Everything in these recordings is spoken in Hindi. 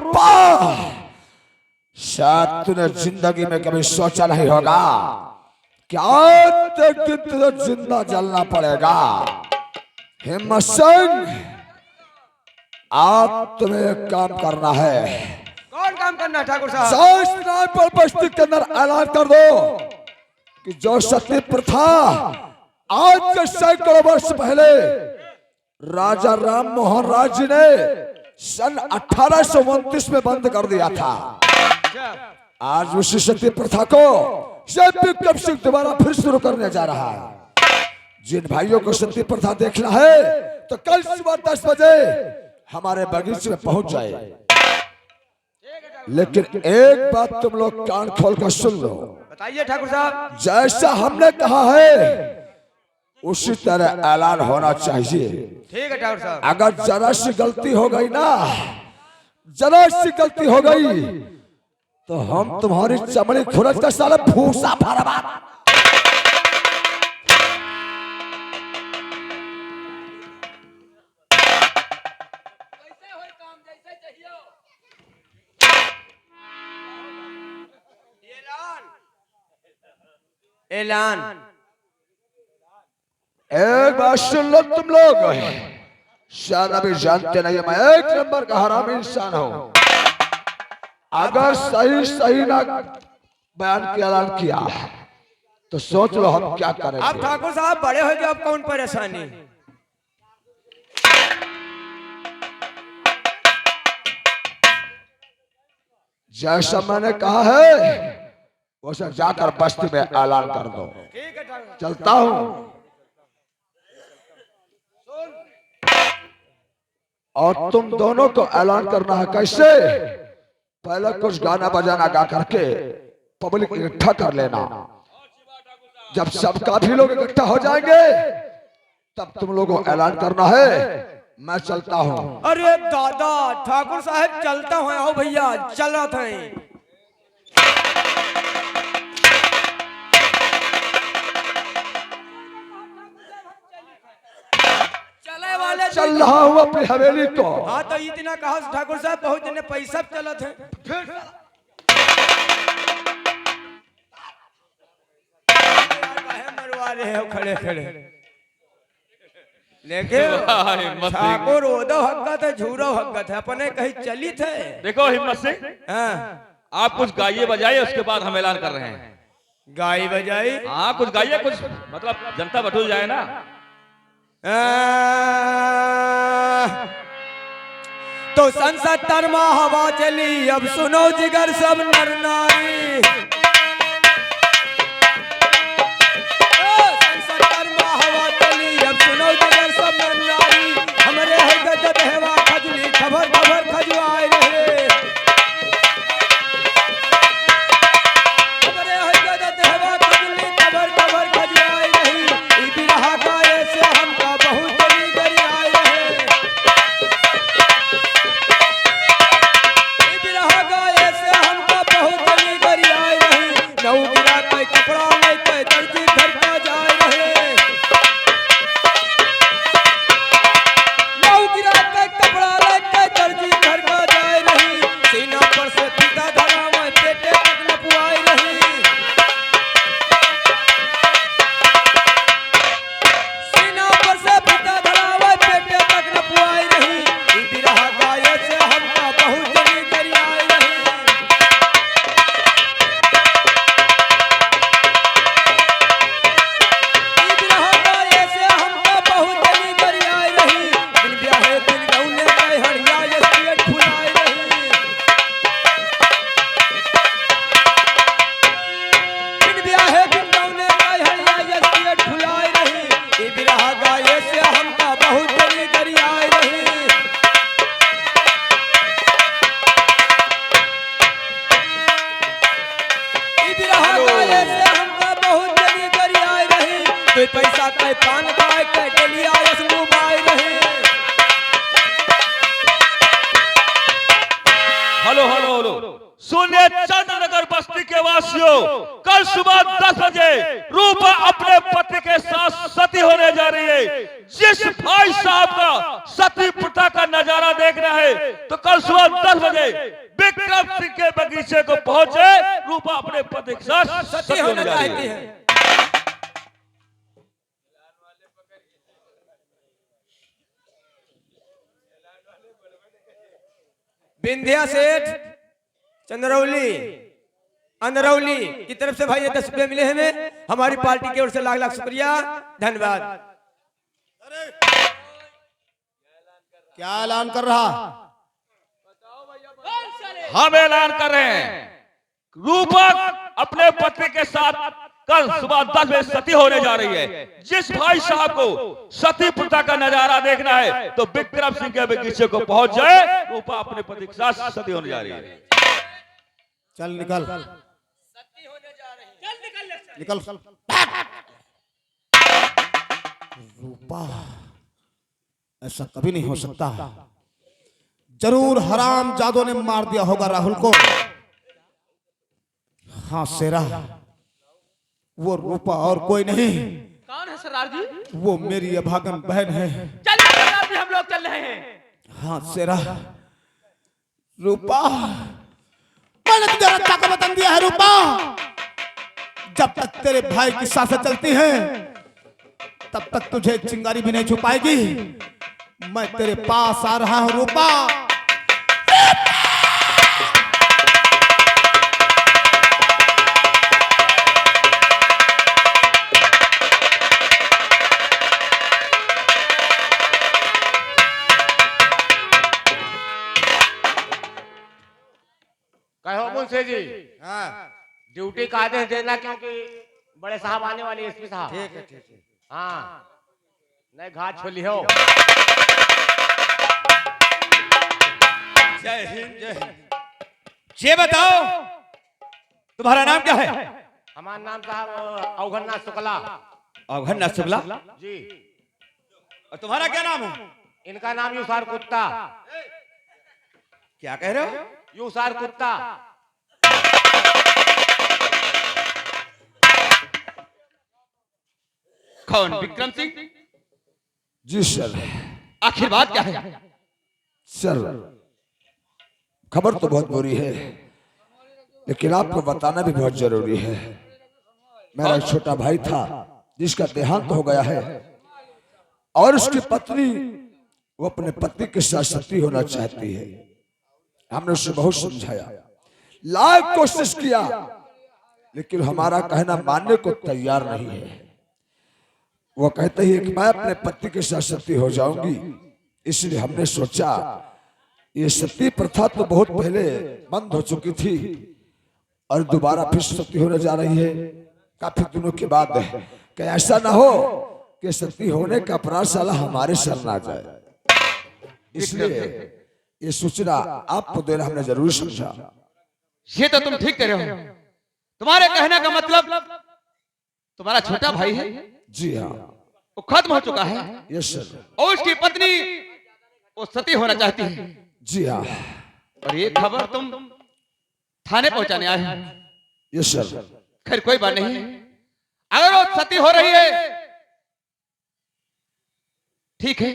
रूपा, शायद तूने जिंदगी में कभी सोचा नहीं होगा कि आज एक दिन तुझे जिंदा जलना पड़ेगा। हिम्मत सिंह, आज तुम्हें एक काम करना है। कौन काम करना ठाकुर साहब? स्नाइपर बस्ती के अंदर ऐलान कर दो कि जो सती प्रथा आज के सैकड़ों वर्ष पहले राजा राम मोहन राय जी ने सन 1829 में बंद कर दिया था, आज उसी सती प्रथा को विक्रम सिंह दोबारा फिर शुरू करने जा रहा है। जिन भाइयों को सती प्रथा देखना है तो कल सुबह 10 बजे हमारे बगीचे में पहुंच जाए। लेकिन एक बात तुम लोग कान खोल कर सुन लो। बताइए ठाकुर साहब। जैसा हमने कहा है उसी तरह ऐलान होना चाहिए। ठीक है ठाकुर साहब। अगर जरा सी गलती हो गई ना, जरा सी गलती हो गई तो हम तुम्हारी चमड़ी खुरच कर साला भूसा भरवा। ऐलान एक बात सुन लो तुम लोग, शायद अभी जानते नहीं मैं एक नंबर का हरामी इंसान हूं। अगर सही सही ना बयान के ऐलान किया तो सोच लो हम क्या करेंगे। आप ठाकुर साहब बड़े हो गए, अब कौन परेशानी। जैसा मैंने कहा है वैसे जाकर बस्ती में ऐलान कर दो। ठीक है ठाकुर। चलता हूं। और तुम दोनों को ऐलान करना है कैसे? पहले कुछ गाना बजाना गा करके पब्लिक इकट्ठा कर लेना। जब सब काफी लोग इकट्ठा हो जाएंगे तब तुम लोगों को ऐलान करना है। मैं चलता हूं। अरे दादा ठाकुर साहब चलता हूँ। आओ भैया चल रहा था। चले वाले चल रहा हूं अपनी हवेली को। हाँ तो इतना कहा ठाकुर साहब बहुत जने पैसा चला थे। मरवा रहे हो खड़े खड़े। लेकिन ठाकुर ओदो हक्कत है, झूरो हक्कत है, अपने कहीं चली थे। देखो हिम्मत सिंह, हाँ आप कुछ गाइए बजाइए, उसके बाद हम ऐलान कर रहे हैं। गाई बजाई। हाँ कुछ गाइए, कुछ मतलब जनता बटुल जाए ना। तो सन 70 में हवा चली, अब सुनो जिगर सब नर नारी। सन 70 में हवा चली, अब सुनो जिगर सब नर नारी। हमरे है गजब हेवा खजली, खबर खबर खजवाए रहे। हमरे है गजब हेवा खजली, खबर खबर खजवाए रही। ई बिरहा गाए से हमका बहुत बड़ी गरियाए रहे। ई बिरहा गाए से हमका बहुत बड़ी गरियाए रही। नौ गिरा के कपड़ा लेके दर्जी घर का जाए रहे। नौ गिरा के कपड़ा लेके दर्जी घर का जाए रही। सीना पर से फीता धरा मैं पेटे तक न पुआई रही। सीना पर से फीता धरा मैं पेटे तक न पुआई रही। ई बिरहा गाए से हमका बहुत बड़ी गरियाए रही। ई बिरहा गाए से हमका बहुत बड़ी गरियाए रही। बिन ब्याहे बिन गौने के हड़िया ये पेट फुलाए रही। बिन ब्याहे बिन गौने के हड़िया ये पेट फुलाए रही। ई बिरहा गाए से हमका बहुत बड़ी गरियाए रही। ई बिरहा गाए से हमका बहुत बड़ी गरियाए रही। कोई पैसा के पान खाए के डलिया यस मुबाई रही। हेलो हेलो हेलो, सुनिए चंद्रनगर बस्ती के वासियों, कल सुबह 10 बजे रूपा अपने पति के साथ सती होने जा रही है। जिस भाई साहब का सती प्रथा का नजारा देखना है तो कल सुबह 10 बजे विक्रम सिंह के बगीचे को पहुंचे। रूपा अपने पति के साथ सती होना चाहती है। विंध्या सेठ चंद्रौली अंदरौली की तरफ से भाई ये 10 रुपये मिले हमें। हमारी पार्टी की ओर से लाख लाख शुक्रिया, धन्यवाद। क्या ऐलान कर रहा? हम ऐलान कर रहे हैं, रूपा अपने पति के साथ कल सुबह 10 बजे सती होने जा रही है। जिस भाई साहब को सती प्रथा का नजारा देखना है तो विक्रम सिंह के बगीचे को पहुंच जाए। रूपा अपने पति के साथ सती होने जा रही है। चल निकल, सती होने जा रही है। निकल। रूपा, ऐसा कभी नहीं हो सकता। जरूर हराम जादू ने मार दिया होगा राहुल को। हाँ शेरा, वो रूपा और कोई नहीं। कौन है सरदार जी? वो मेरी अभागन बहन है। चलिए सरदार जी, हम लोग चल रहे हैं। हाँ शेरा, रूपा मैंने तुझे रक्षा का वतन दिया है। रूपा, जब तक तेरे भाई की सांसें चलती हैं तब तक तुझे चिंगारी भी नहीं छुपाएगी। मैं तेरे पास आ रहा हूं रूपा। कहो मुंशी जी, ड्यूटी का आदेश देना, क्योंकि बड़े साहब आने वाले एसपी साहब। ठीक है, ठीक है। हाँ, नहीं घाट छोली हो। जय हिंद, जय हिंद। ये बताओ तुम्हारा नाम क्या है? हमारा नाम साहब अवघरनाथ शुक्ला अवघरनाथ शुक्ला जी। और तुम्हारा क्या नाम है? इनका नाम यूसार कुत्ता। क्या कह रहे हो? यूसार कुत्ता। कौन? विक्रम सिंह? जी सर। आखिर बात क्या है? सर, खबर तो बहुत बुरी है, लेकिन आपको बताना भी बहुत जरूरी है। मेरा एक छोटा भाई था जिसका देहांत हो गया है और उसकी पत्नी वो अपने पति के साथ सती होना चाहती है। हमने उसे बहुत समझाया, लाख कोशिश किया, लेकिन हमारा कहना मानने को तैयार नहीं है। वो कहते ही कि मैं अपने पति के साथ सती हो जाऊंगी। इसलिए हमने सोचा ये सती प्रथा तो बहुत पहले बंद हो चुकी थी और दोबारा फिर सती होने जा रही है काफी दिनों के बाद। कि ऐसा ना हो कि सती होने का अपराध साला हमारे सर ना जाए। इसलिए ये सूचना आपको देना हमने जरूर समझा। ये तो तुम ठीक कह रहे हो। तुम्हारे कहने का मतलब तुम्हारा छोटा भाई है? जी हाँ। वो खत्म हो चुका है यस सर। और उसकी पत्नी वो सती होना चाहती है। जी हाँ। और ये खबर तुम थाने पहुंचाने आए हो? Yes sir. खैर कोई बात नहीं, अगर वो सती हो रही है ठीक है,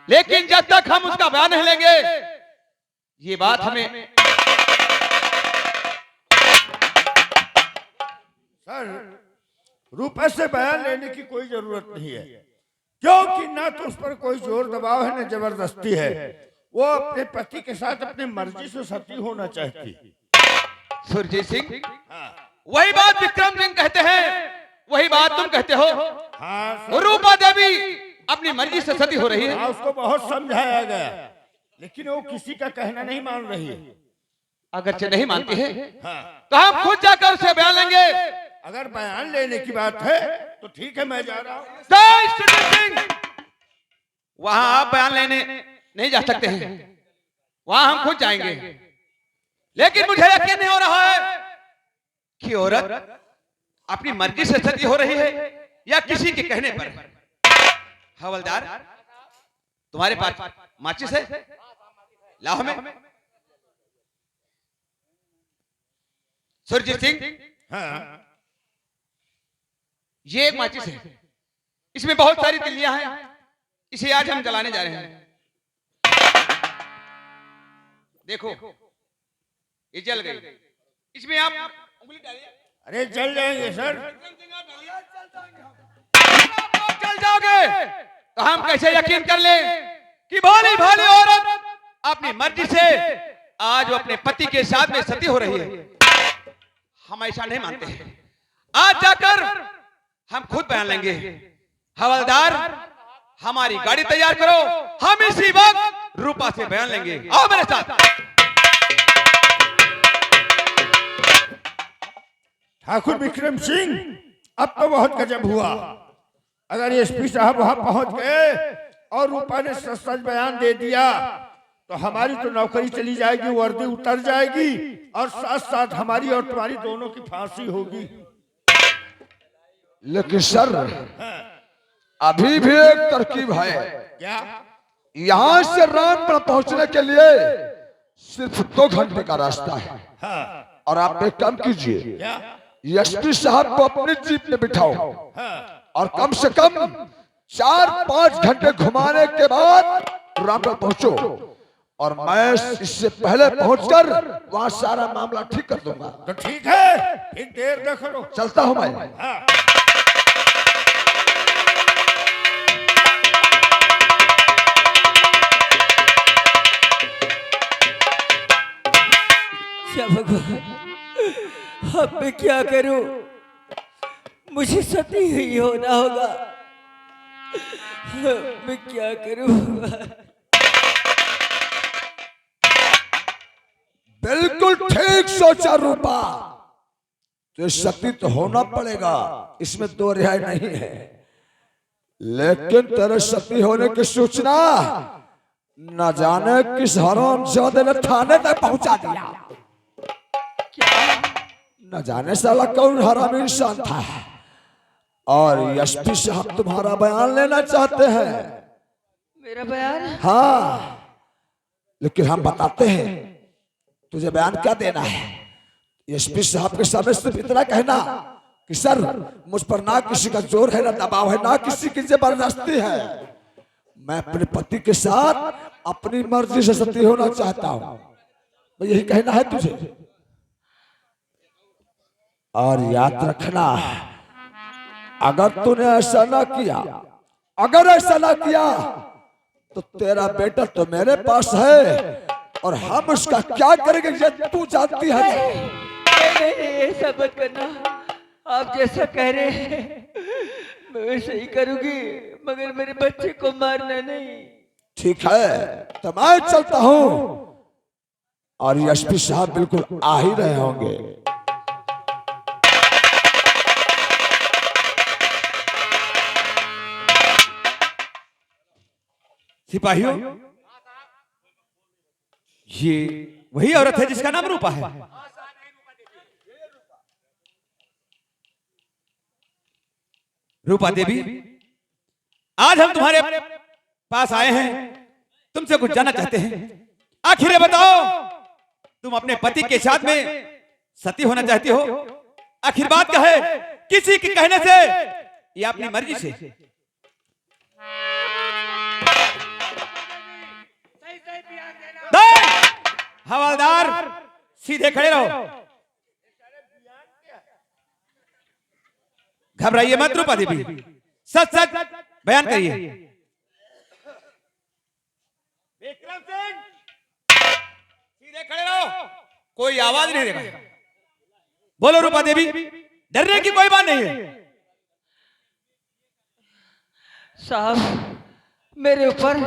लेकिन जब तक हम उसका बयान नहीं लेंगे ये बात हमें। सर, रूपा से बयान लेने की कोई जरूरत नहीं है, क्योंकि ना तो उस पर कोई जोर दबाव है, ना जबरदस्ती है। वो अपने पति के साथ अपनी मर्जी से सती होना चाहती। सुरजीत सिंह, वही बात विक्रम सिंह कहते हैं, वही बात तुम कहते हो। हाँ और रूपा देवी अपनी मर्जी से सती हो रही है। हाँ, उसको बहुत समझाया गया, लेकिन वो किसी का कहना नहीं मान रही है। अगर नहीं मानती है हाँ, तो हम खुद जाकर उसे बयान लेंगे। अगर बयान लेने की बात है तो ठीक है, मैं जा रहा हूँ। जय सुरजीत सिंह, वहां आप बयान लेने नहीं जा सकते हैं, वहां हम खुद जाएंगे। लेकिन मुझे यकीन नहीं हो रहा है कि औरत अपनी मर्जी से सती हो रही है या किसी के कहने पर। हवलदार, तुम्हारे पास माचिस है? लाओ हमें। सुरजीत सिंह, हाँ ये एक माचिस है, इसमें बहुत सारी तिल्लियां हैं, इसे आज हम जलाने जा रहे हैं। देखो ये जल गई, इसमें आप उंगली डालिए। अरे चल जाएंगे सर। आप जल जाओगे तो हम कैसे यकीन कर ले कि भोली भाली औरत अपनी मर्जी से आज वो अपने पति के साथ में सती हो रही है। हम ऐसा नहीं मानते हैं। आज जाकर हम खुद बयान लेंगे। हवलदार, हमारी गाड़ी तैयार करो, हम इसी वक्त रूपा से बयान लेंगे। आओ मेरे साथ। ठाकुर विक्रम सिंह, अब तो बहुत गजब हुआ। अगर एसपी साहब वहां पहुंच गए और रूपा ने सच सच बयान दे दिया तो हमारी तो नौकरी चली जाएगी, वर्दी उतर जाएगी और साथ साथ हमारी और तुम्हारी दोनों की फांसी होगी। लेकिन सर अभी भी एक तरकीब है। क्या? यहाँ से रामपुर पहुंचने के लिए सिर्फ 2 घंटे का रास्ता है। हाँ। और आप एक काम कीजिए, क्या? एसपी साहब को अपनी जीप में बिठाओ और कम से कम 4-5 घंटे घुमाने के बाद रामपुर पहुंचो और मैं इससे पहले पहुंचकर वहां सारा मामला ठीक कर दूंगा। तो ठीक है, फिर देर न करो। चलता हूं मैं। हाँ। क्या भगवान, अब मैं क्या करूं? मुझे सती ही होना होगा। मैं क्या करूं? बिल्कुल ठीक सोचा रूपा, तो सती तो होना पड़ेगा, इसमें 2 रिहाई नहीं है। लेकिन तेरे सती होने की सूचना न जाने किस हरामजादे ने थाने तक पहुंचा दिया। न जाने साला कौन हरामी इंसान था। और एसपी साहब तुम्हारा बयान लेना चाहते हैं। मेरा बयान? हाँ, लेकिन हम बताते हैं तुझे बयान क्या देना है। एसपी साहब के सामने सिर्फ इतना कहना कि सर मुझ पर ना किसी का जोर है, ना दबाव है, ना किसी की जबरदस्ती है। मैं अपने पति के साथ अपनी मर्जी से सती होना चाहता हूं। मैं यही कहना है तुझे। और याद रखना, अगर तूने ऐसा ना किया, अगर ऐसा ना किया तो तेरा बेटा तो मेरे पास है और हम उसका क्या करेंगे ये तू जानती है। नहीं, ऐसा मत करना। आप जैसा कह रहे हैं मैं वैसे ही करूंगी, मगर मेरे बच्चे को मारना नहीं। ठीक है, तो मैं चलता हूं और एसपी साहब बिल्कुल आ ही रहे होंगे। सिपाहियों, ये वही औरत है जिसका नाम रूपा है। रूपा देवी, आज हम तुम्हारे पास आए हैं, तुमसे कुछ जानना चाहते हैं। आखिर ये बताओ, तुम अपने पति के साथ में सती होना चाहती हो? आखिर बात क्या है? किसी के कहने से या अपनी मर्जी से? हवलदार, सीधे खड़े रहो, घबराइए मत। रूपा देवी, सच सच बयान करिए। विक्रम सिंह, सीधे खड़े रहो, कोई आवाज नहीं देगा। बोलो रूपा देवी, डरने की कोई बात नहीं है। साहब, मेरे ऊपर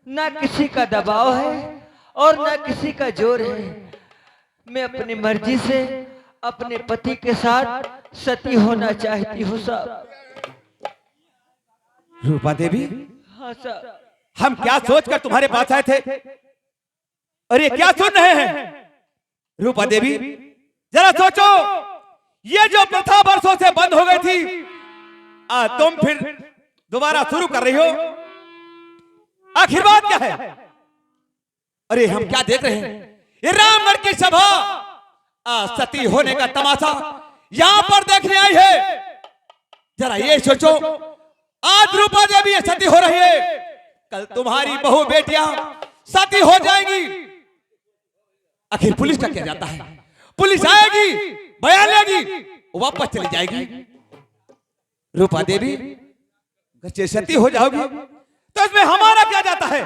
ना किसी का दबाव है और ना किसी का जोर है। मैं अपनी मर्जी से अपने पति के साथ सती होना चाहती हूँ साहब। रूपा देवी, हाँ साहब। हम क्या सोचकर तुम्हारे पास आए थे और ये क्या सुन रहे हैं? रूपा देवी, जरा सोचो, ये जो प्रथा वर्षों से बंद हो गई थी, तुम फिर दोबारा शुरू कर रही हो। आखिर बात क्या है? अरे हम क्या देख रहे हैं? ये रामगढ़ की सभा सती होने का तमाशा यहां पर देखने आई है। जरा ये सोचो, आज रूपा देवी सती हो रही है, कल तुम्हारी बहू बेटियां सती हो जाएंगी। आखिर पुलिस का क्या जाता है? पुलिस आएगी, बयान लेगी, वापस चली जाएगी। रूपा देवी बच्चे सती हो जाओगी तो इसमें हमारा क्या जाता है?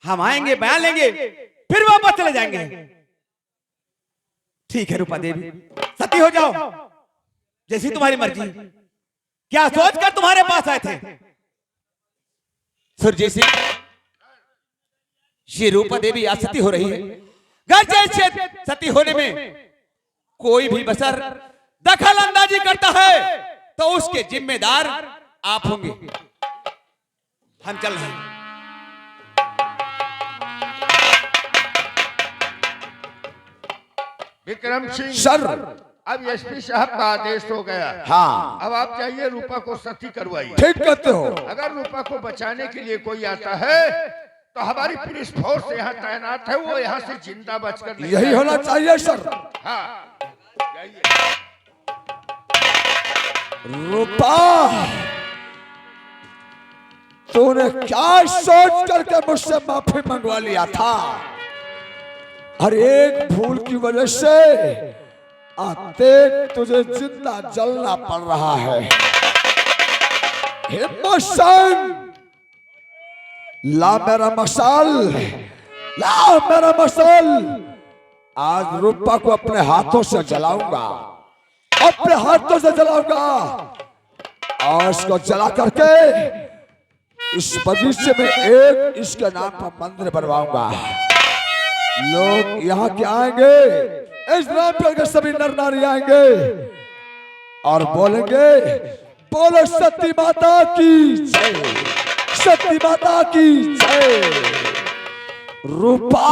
हम आएंगे, बयान लेंगे, फिर वापस चले जाएंगे। ठीक है रूपा देवी, सती हो जाओ, जैसी तुम्हारी मर्जी। क्या सोचकर तुम्हारे पास आए थे? सुरजीत सिंह, ये रूपा देवी आज सती हो रही है। घर जैसे सती होने में कोई भी बसर दखल अंदाजी करता है तो उसके जिम्मेदार आप होंगे। हम चल रहे हैं। विक्रम सिंह सर। अब एसपी साहब का आदेश हो गया। हाँ, अब आप जाइए, रूपा को सती करवाइए। ठीक कहते हो। अगर रूपा को बचाने के लिए कोई आता है तो हमारी पुलिस फोर्स यहाँ तैनात है, वो यहाँ से जिंदा बचकर नहीं यही होना चाहिए सर। हाँ, जाइए। रूपा, तूने क्या सोच करके मुझसे माफी मंगवा लिया था? हर एक भूल की वजह से आते तुझे जिंदा जलना पड़ रहा है। हिम्मत संग, ला मेरा मसाल, ला मेरा मसाल। आज रूपा को अपने हाथों से जलाऊंगा, अपने हाथों से जलाऊंगा और इसको जला करके इस बगीचे में एक इसके नाम पर मंदिर बनवाऊंगा। लोग यहाँ के आएंगे, इस नाम पर सभी नर नारी आएंगे और बोलेंगे, बोलो सती माता की जय, सती माता की जय। रूपा,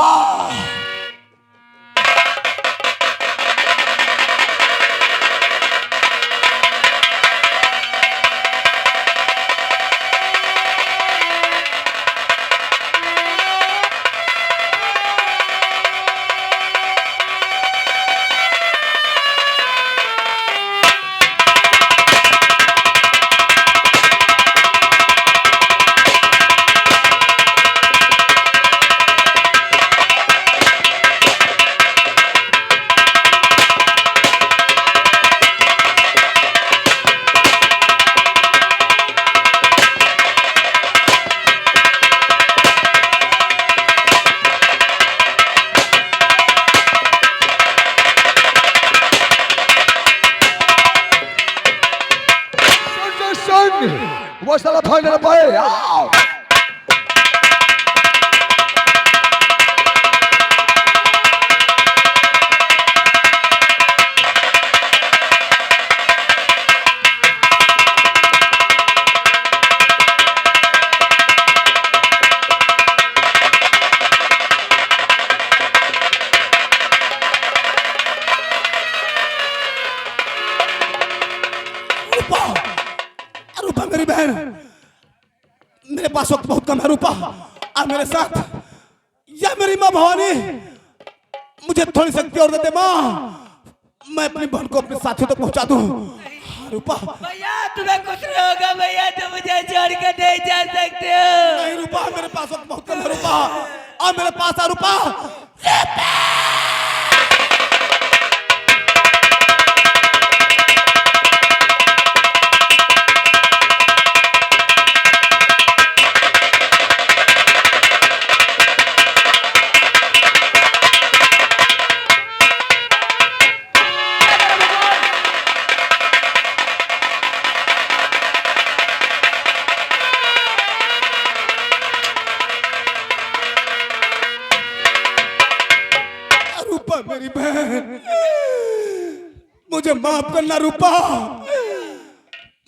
वो साला भाग ना पाए। आओ। रूपा मेरी बहन, मेरे पास वक्त बहुत कम है। रूपा आ मेरे साथ, या मेरी माँ भवानी मुझे थोड़ी शक्ति और देते माँ, मैं अपनी बहन को अपने साथियों तक पहुंचा दूं। रूपा भैया तुम्हें कुछ नहीं होगा भैया, तुम मुझे छोड़ के नहीं जा सकते हो। नहीं रूपा, मेरे पास वक्त बहुत कम है। रूपा आ मेरे पास आ। रूपा मेरी बहन, मुझे माफ करना रूपा,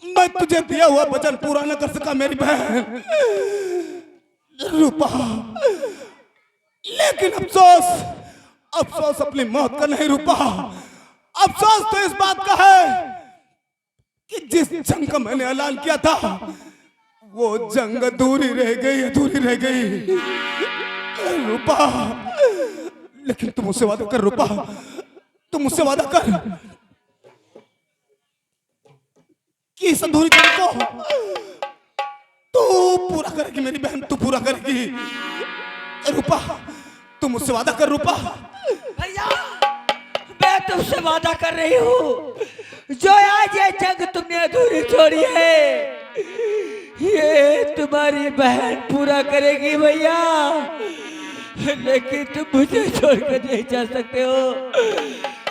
मैं तुझे दिया हुआ वचन पूरा न कर सका मेरी बहन। रूपा, लेकिन अफसोस, अफसोस अपनी मौत का नहीं रूपा। अफसोस तो इस बात का है कि जिस जंग का मैंने ऐलान किया था वो जंग अधूरी रह गई, अधूरी रह गई। रूपा लेकिन तुम मुझसे वादा कर रूपा, तुम मुझसे वादा कर कि इस अधूरी कड़ी को तू पूरा करेगी मेरी बहन, तू पूरा करेगी। रूपा तुम मुझसे वादा कर रूपा। भैया मैं तुमसे वादा कर रही हूँ, जो आज ये जंग तुमने अधूरी छोड़ी है ये तुम्हारी बहन पूरा करेगी भैया। लेकिन तुम मुझे छोड़कर नहीं जा सकते हो,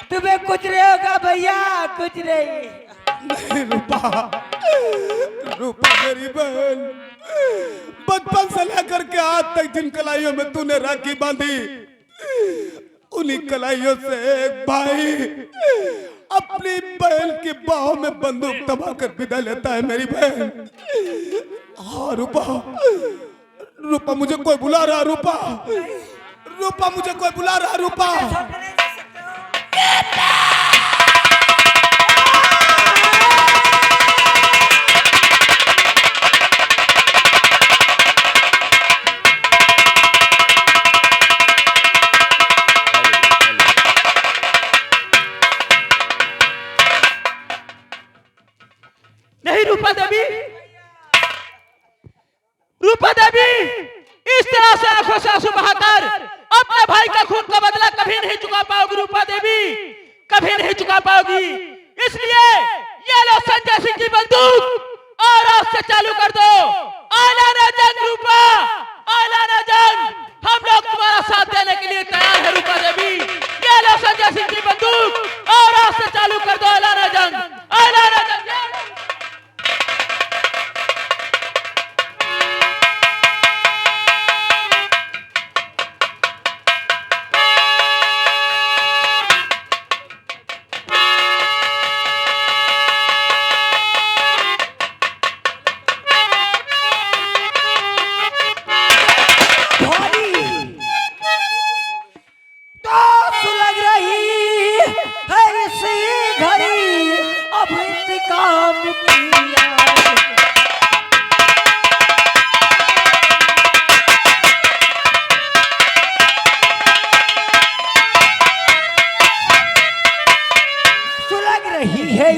तुम्हें कुछ नहीं होगा भैया, कुछ नहीं। नहीं रूपा, रूपा मेरी बहन, बचपन से लेकर के आज तक जिन कलाइयों में तूने राखी बांधी, उन्हीं कलाइयों से एक भाई अपनी बहन की बाहों में बंदूक दबाकर विदा लेता है मेरी बहन। हाँ रूपा, रूपा मुझे कोई बुला रहा, रूपा, रूपा मुझे कोई बुला रहा, रूपा। नहीं रूपा देवी, रूपा देवी इस तरह से आंखों से आंसू बहाकर अपने भाई का खून का बदला कभी नहीं चुका पाओगी रूपा देवी, कभी नहीं चुका पाओगी। इसलिए ये लो संजय सिंह की बंदूक और आज से चालू कर दो। आलाना जंग रूपा, आलाना जंग, हम लोग तुम्हारा साथ देने के लिए तैयार है रूपा देवी। ये लो संजय सिंह की बंदूक और आज से चालू कर दो आलाना जंग, आलाना जंग।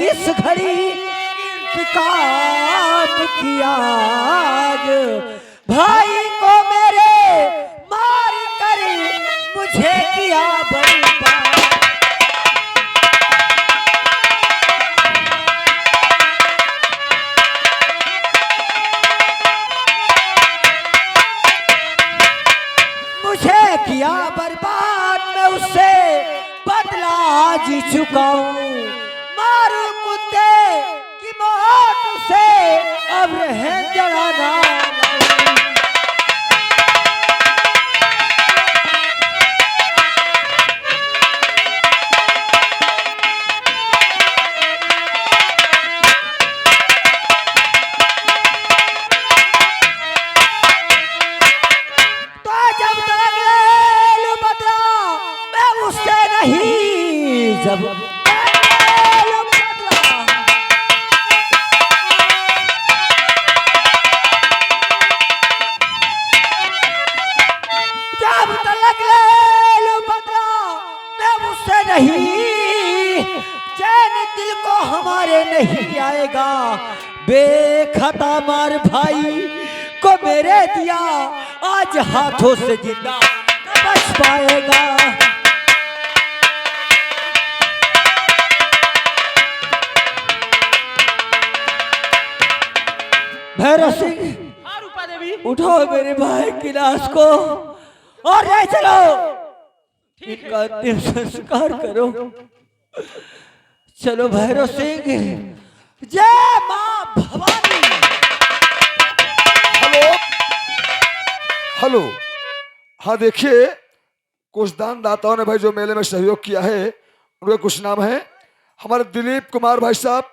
इस घड़ी इंतकाम किया, भाई को मेरे मार कर मुझे किया बर्बाद। मुझे किया बर्बाद, मैं उससे बदला जी चुका हूँ। मारू कुत्ते की मौत से अब है जड़ाना। तो जब तक ले बदला मैं उससे नहीं, जब नहीं चैन दिल को हमारे नहीं आएगा। बेखता मार भाई को मेरे दिया, आज हाथों से जिंदा न बच पाएगा। भैरव सिंह, हाँ रूपा देवी, उठाओ मेरे भाई की लाश को और ले चलो, इनका अंतिम संस्कार करो। चलो भैरव सिंह, जय मां भवानी। हेलो हेलो, हाँ देखिए, कुछ दान दाताओं ने भाई जो मेले में सहयोग किया है उनके कुछ नाम है। हमारे दिलीप कुमार भाई साहब